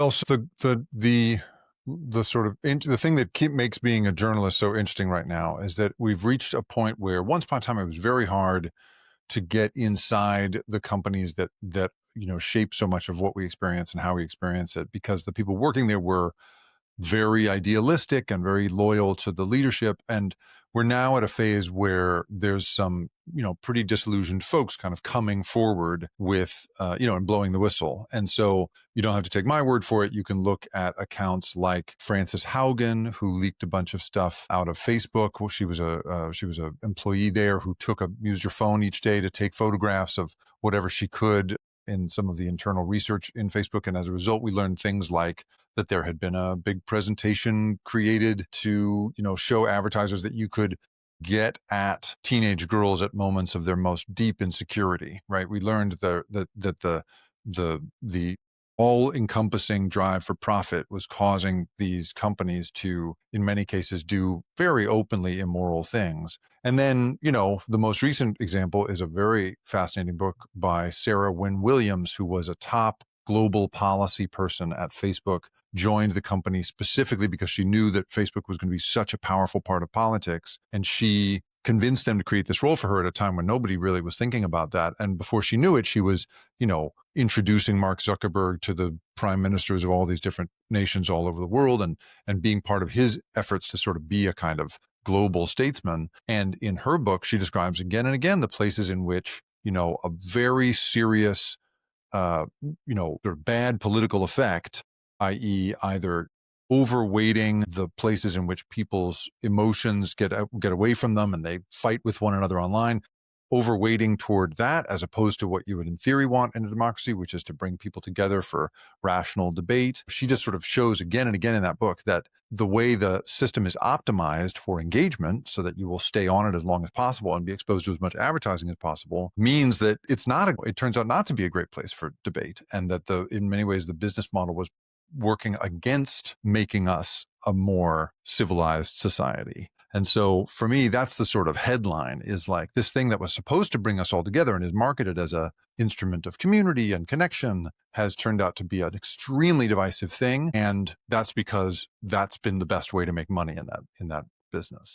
Well, so the sort of the thing that makes being a journalist so interesting right now is that we've reached a point where once upon a time it was very hard to get inside the companies that shape so much of what we experience and how we experience it, because the people working there were very idealistic and very loyal to the leadership. And we're now at a phase where there's some, pretty disillusioned folks kind of coming forward with, and blowing the whistle. And so you don't have to take my word for it. You can look at accounts like Frances Haugen, who leaked a bunch of stuff out of Facebook. Well, she was a employee there who used her phone each day to take photographs of whatever she could in some of the internal research in Facebook. And as a result, we learned things like that there had been a big presentation created to, show advertisers that you could get at teenage girls at moments of their most deep insecurity, right? We learned that the all-encompassing drive for profit was causing these companies to, in many cases, do very openly immoral things. And then, the most recent example is a very fascinating book by Sarah Wynne Williams, who was a top global policy person at Facebook, joined the company specifically because she knew that Facebook was going to be such a powerful part of politics. And she convinced them to create this role for her at a time when nobody really was thinking about that. And before she knew it, she was, introducing Mark Zuckerberg to the prime ministers of all these different nations all over the world, and being part of his efforts to sort of be a kind of global statesman. And in her book, she describes again and again the places in which, a very serious sort of bad political effect, i.e., either overweighting the places in which people's emotions get away from them and they fight with one another online, overweighting toward that as opposed to what you would in theory want in a democracy, which is to bring people together for rational debate. She just sort of shows again and again in that book that the way the system is optimized for engagement so that you will stay on it as long as possible and be exposed to as much advertising as possible means that it turns out not to be a great place for debate, and that in many ways the business model was working against making us a more civilized society. And so for me, that's the sort of headline, is like this thing that was supposed to bring us all together and is marketed as a instrument of community and connection has turned out to be an extremely divisive thing. And that's because that's been the best way to make money in that business.